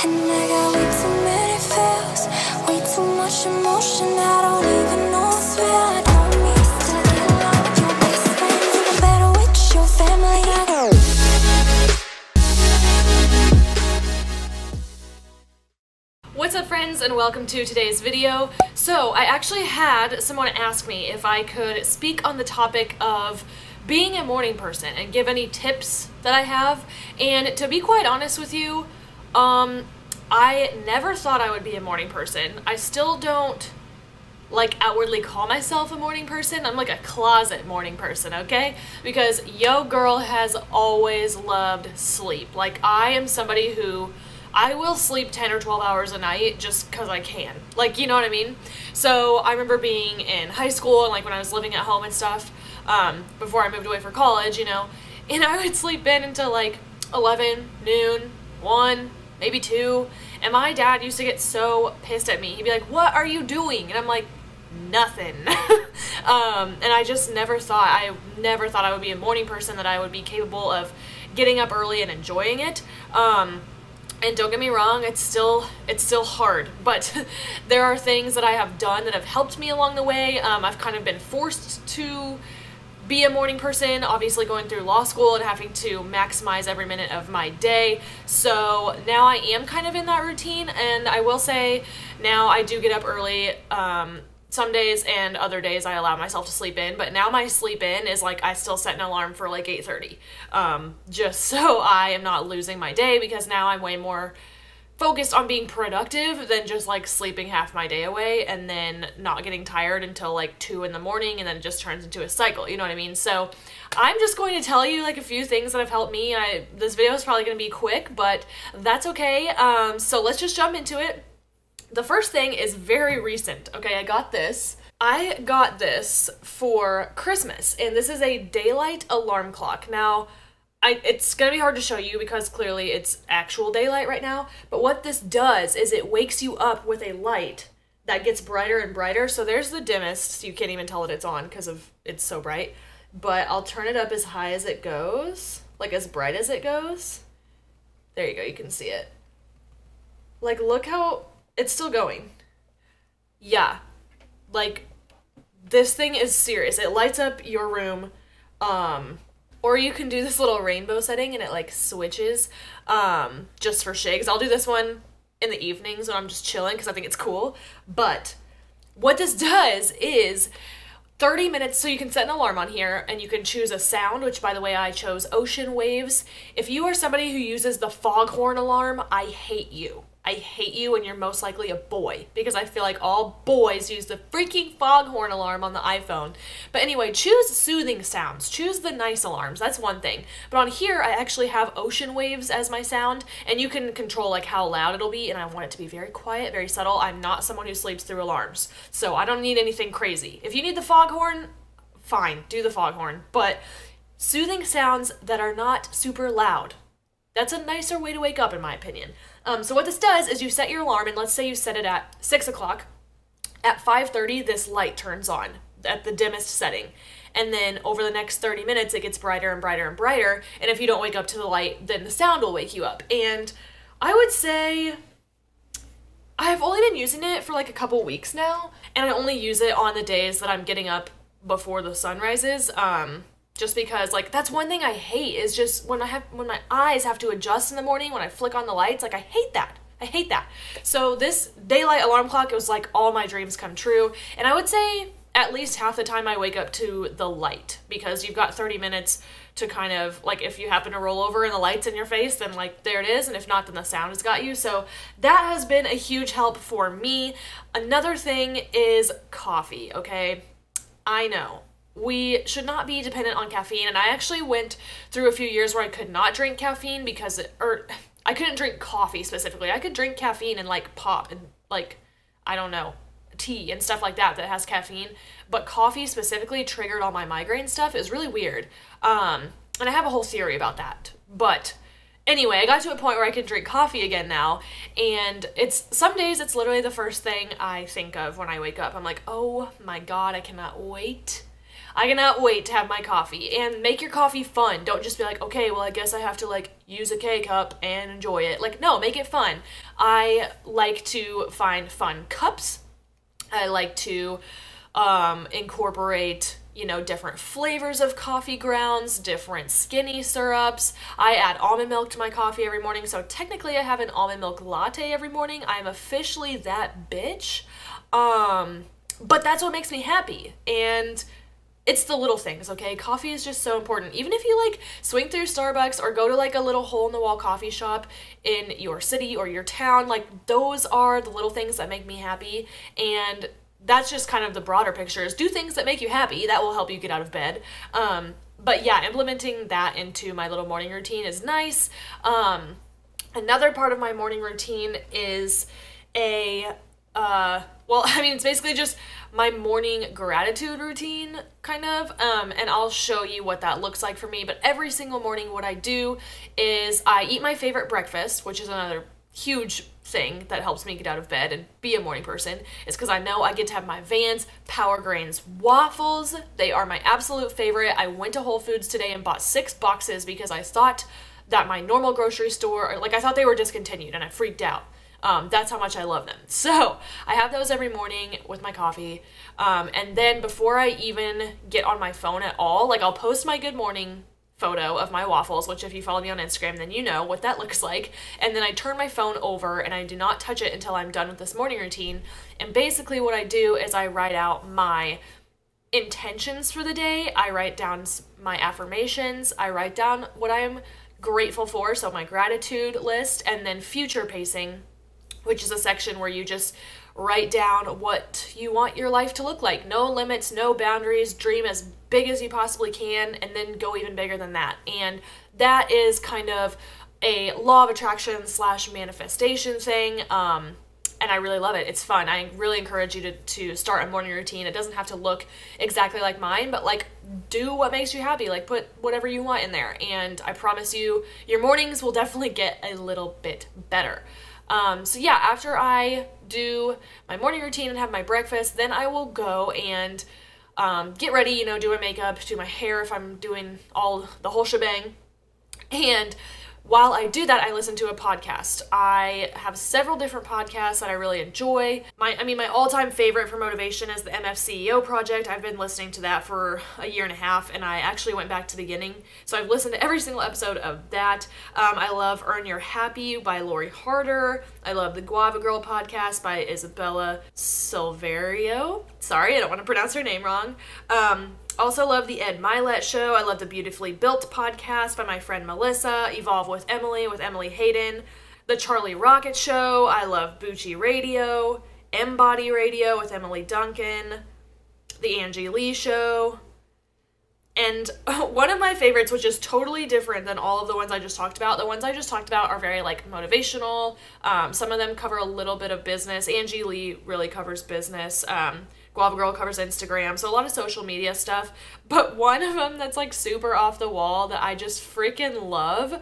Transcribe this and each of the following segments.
And I got way too many feels, way too much emotion. I don't even know what's real. I don't need to get along with your best friend, even better with your family. What's up, friends, and welcome to today's video. So I actually had someone ask me if I could speak on the topic of being a morning person and give any tips that I have. And to be quite honest with you, I never thought I would be a morning person. I still don't like outwardly call myself a morning person. I'm like a closet morning person, okay? Because yo girl has always loved sleep. Like, I am somebody who I will sleep 10 or 12 hours a night just because I can. Like, you know what I mean? So I remember being in high school and like when I was living at home and stuff, before I moved away for college, you know, and I would sleep in until like 11, noon, 1, maybe 2, and my dad used to get so pissed at me. He'd be like, "What are you doing?" And I'm like, "Nothing." And I just never thought I would be a morning person, that I would be capable of getting up early and enjoying it. And don't get me wrong, it's still hard, but there are things that I have done that have helped me along the way. I've kind of been forced to be a morning person, obviously going through law school and having to maximize every minute of my day. So now I am kind of in that routine, and I will say now I do get up early. Some days and other days I allow myself to sleep in, but now my sleep in is like I still set an alarm for like 8:30, just so I am not losing my day, because now I'm way more focused on being productive than just like sleeping half my day away and then not getting tired until like 2 in the morning, and then it just turns into a cycle, you know what I mean? So I'm just going to tell you like a few things that have helped me. This video is probably going to be quick, but that's okay. So let's just jump into it. The first thing is very recent, okay? I got this for Christmas, and this is a daylight alarm clock. Now, it's gonna be hard to show you because clearly it's actual daylight right now, but what this does is it wakes you up with a light that gets brighter and brighter. So there's the dimmest, so you can't even tell that it's on because it's so bright, but I'll turn it up as high as it goes, like as bright as it goes. There you go, you can see it. Like, look how it's still going. Yeah, like, this thing is serious. It lights up your room, or you can do this little rainbow setting and it like switches, just for shakes. I'll do this one in the evenings when I'm just chilling because I think it's cool. But what this does is 30 minutes, so you can set an alarm on here and you can choose a sound, which by the way, I chose ocean waves. If you are somebody who uses the foghorn alarm, I hate you. I hate you, and you're most likely a boy, because I feel like all boys use the freaking foghorn alarm on the iPhone. But anyway, choose soothing sounds. Choose the nice alarms. That's one thing. But on here, I actually have ocean waves as my sound, and you can control like how loud it'll be, and I want it to be very quiet, very subtle. I'm not someone who sleeps through alarms, so I don't need anything crazy. If you need the foghorn, fine, do the foghorn. But soothing sounds that are not super loud. That's a nicer way to wake up, in my opinion. So what this does is you set your alarm, and let's say you set it at 6 o'clock. At 5:30, this light turns on at the dimmest setting. And then over the next 30 minutes, it gets brighter and brighter and brighter. And if you don't wake up to the light, then the sound will wake you up. And I would say I've only been using it for like a couple weeks now. And I only use it on the days that I'm getting up before the sun rises. Just because, like, that's one thing I hate, is just when my eyes have to adjust in the morning when I flick on the lights. Like, I hate that. I hate that. So this daylight alarm clock, it was like all my dreams come true. And I would say at least half the time I wake up to the light, because you've got 30 minutes to kind of, like, if you happen to roll over and the light's in your face, then like there it is. And if not, then the sound has got you. So that has been a huge help for me. Another thing is coffee, okay? I know we should not be dependent on caffeine, and I actually went through a few years where I could not drink caffeine because I couldn't drink coffee specifically. I could drink caffeine and like pop and like, I don't know, tea and stuff like that has caffeine, but coffee specifically triggered all my migraine stuff. It was really weird. And I have a whole theory about that. But anyway, I got to a point where I can drink coffee again now, and some days it's literally the first thing I think of when I wake up. I'm like, oh my God, I cannot wait I cannot wait to have my coffee. And make your coffee fun. Don't just be like, okay, well, I guess I have to like use a K-cup and enjoy it. Like, no, make it fun. I like to find fun cups. I like to incorporate, you know, different flavors of coffee grounds, different skinny syrups. I add almond milk to my coffee every morning, so technically I have an almond milk latte every morning. I'm officially that bitch. But that's what makes me happy. And it's the little things, okay? Coffee is just so important. Even if you like swing through Starbucks or go to like a little hole in the wall coffee shop in your city or your town, like those are the little things that make me happy. And that's just kind of the broader picture, is do things that make you happy. That will help you get out of bed. But yeah, implementing that into my little morning routine is nice. Another part of my morning routine is well, I mean, it's basically just my morning gratitude routine, kind of, and I'll show you what that looks like for me. But every single morning, what I do is I eat my favorite breakfast, which is another huge thing that helps me get out of bed and be a morning person. Is because I know I get to have my Vans Power Grains waffles. They are my absolute favorite. I went to Whole Foods today and bought 6 boxes because I thought that my normal grocery store, like I thought they were discontinued, and I freaked out. That's how much I love them. So I have those every morning with my coffee. And then before I even get on my phone at all, like I'll post my good morning photo of my waffles, which if you follow me on Instagram, then you know what that looks like. And then I turn my phone over and I do not touch it until I'm done with this morning routine. And basically what I do is I write out my intentions for the day. I write down my affirmations. I write down what I am grateful for, so my gratitude list, and then future pacing, which is a section where you just write down what you want your life to look like. No limits, no boundaries, dream as big as you possibly can, and then go even bigger than that. And that is kind of a law of attraction / manifestation thing. And I really love it. It's fun. I really encourage you to start a morning routine. It doesn't have to look exactly like mine, but like do what makes you happy. Like put whatever you want in there. And I promise you, your mornings will definitely get a little bit better. So yeah, after I do my morning routine and have my breakfast, then I will go and get ready, you know, do my makeup, do my hair if I'm doing the whole shebang. And while I do that, I listen to a podcast. I have several different podcasts that I really enjoy. My all-time favorite for motivation is the MFCEO Project. I've been listening to that for a year and a half, and I actually went back to the beginning. So I've listened to every single episode of that. I love Earn Your Happy by Lori Harder. I love the Guava Girl podcast by Isabella Silverio. Sorry, I don't want to pronounce her name wrong. Also love the Ed Milet Show. I love the Beautifully Built podcast by my friend Melissa. Evolve with Emily Hayden. The Charlie Rocket Show. I love Bucci Radio. Embody Radio with Emily Duncan. The Angie Lee Show. And one of my favorites, which is totally different than all of the ones I just talked about. The ones I just talked about are very like motivational. Some of them cover a little bit of business. Angie Lee really covers business. Guava Girl covers Instagram, so a lot of social media stuff. But one of them that's like super off the wall that I just freaking love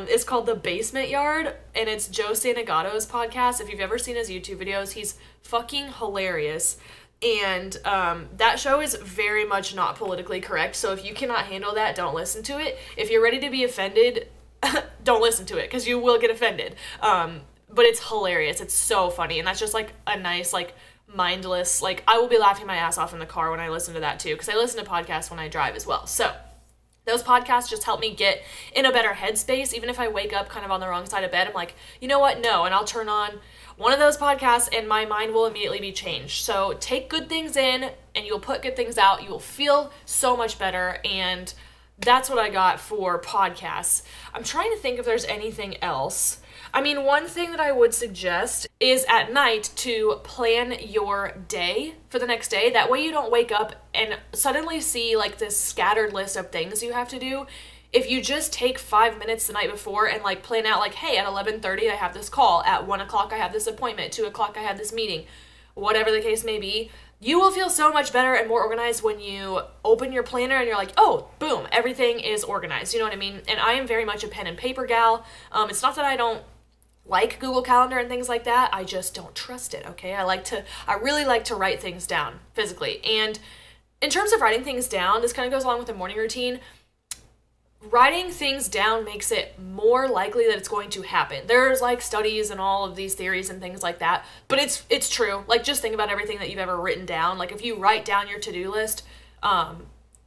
is called The Basement Yard, and it's Joe Santagato's podcast. If you've ever seen his YouTube videos, he's fucking hilarious. And that show is very much not politically correct, so if you cannot handle that, don't listen to it. If you're ready to be offended, don't listen to it, because you will get offended. But it's hilarious. It's so funny, and that's just like a nice, like, mindless, like, I will be laughing my ass off in the car when I listen to that too, because I listen to podcasts when I drive as well. So those podcasts just help me get in a better headspace. Even if I wake up kind of on the wrong side of bed, I'm like, you know what, no, and I'll turn on one of those podcasts and my mind will immediately be changed. So take good things in and you'll put good things out. You will feel so much better, and that's what I got for podcasts. I'm trying to think if there's anything else. I mean, one thing that I would suggest is at night to plan your day for the next day. That way you don't wake up and suddenly see like this scattered list of things you have to do. If you just take 5 minutes the night before and like plan out like, hey, at 11:30 I have this call, at 1 o'clock I have this appointment, 2 o'clock I have this meeting, whatever the case may be, you will feel so much better and more organized when you open your planner and you're like, oh, boom, everything is organized. You know what I mean? And I am very much a pen and paper gal. It's not that I don't like Google Calendar and things like that. I just don't trust it, okay? I really like to write things down physically. And in terms of writing things down, this kind of goes along with the morning routine. Writing things down makes it more likely that it's going to happen. There's like studies and all of these theories and things like that, but it's true. Like, just think about everything that you've ever written down. Like, if you write down your to-do list,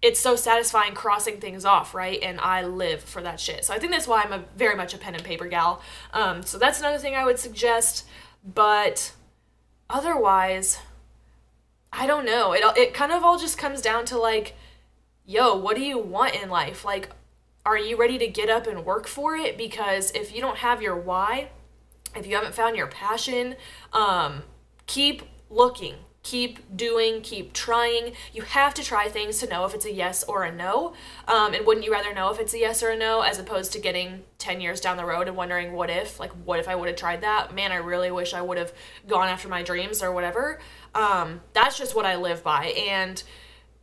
it's so satisfying crossing things off, right? And I live for that shit. So I think that's why I'm very much a pen and paper gal. So that's another thing I would suggest. But otherwise, I don't know. It kind of all just comes down to like, yo, what do you want in life? Like, are you ready to get up and work for it? Because if you don't have your why, if you haven't found your passion, keep looking. Keep doing, keep trying. You have to try things to know if it's a yes or a no. And wouldn't you rather know if it's a yes or a no as opposed to getting 10 years down the road and wondering what if I would have tried that? Man, I really wish I would have gone after my dreams or whatever. That's just what I live by. And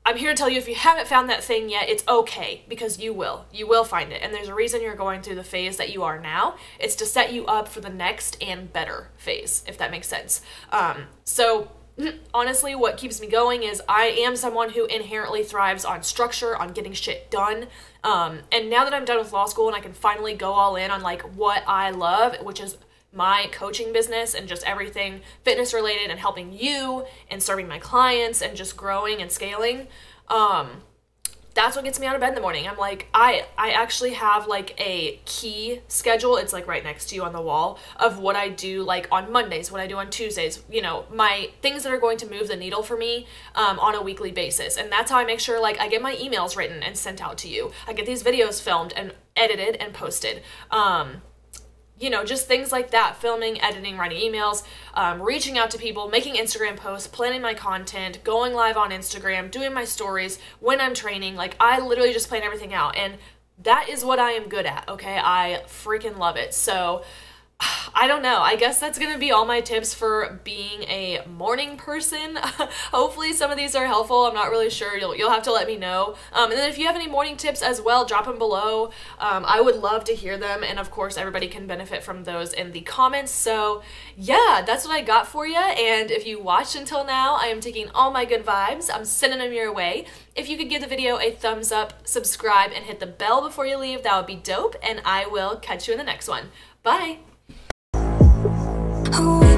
I'm here to tell you, if you haven't found that thing yet, it's okay, because you will. You will find it. And there's a reason you're going through the phase that you are now. It's to set you up for the next and better phase, if that makes sense. So honestly, what keeps me going is I am someone who inherently thrives on structure, on getting shit done. And now that I'm done with law school and I can finally go all in on like what I love, which is my coaching business and just everything fitness related and helping you and serving my clients and just growing and scaling, that's what gets me out of bed in the morning. I'm like, I actually have like a key schedule. It's like right next to you on the wall of what I do like on Mondays, what I do on Tuesdays, you know, my things that are going to move the needle for me on a weekly basis. And that's how I make sure like I get my emails written and sent out to you. I get these videos filmed and edited and posted. You know, just things like that, filming, editing, writing emails, reaching out to people, making Instagram posts, planning my content, going live on Instagram, doing my stories when I'm training. Like, I literally just plan everything out, and that is what I am good at, okay? I freaking love it. So I don't know. I guess that's going to be all my tips for being a morning person. Hopefully some of these are helpful. I'm not really sure. You'll have to let me know. And then if you have any morning tips as well, drop them below. I would love to hear them. And of course, everybody can benefit from those in the comments. So yeah, that's what I got for you. And if you watched until now, I am taking all my good vibes. I'm sending them your way. If you could give the video a thumbs up, subscribe, and hit the bell before you leave, that would be dope. And I will catch you in the next one. Bye. Oh,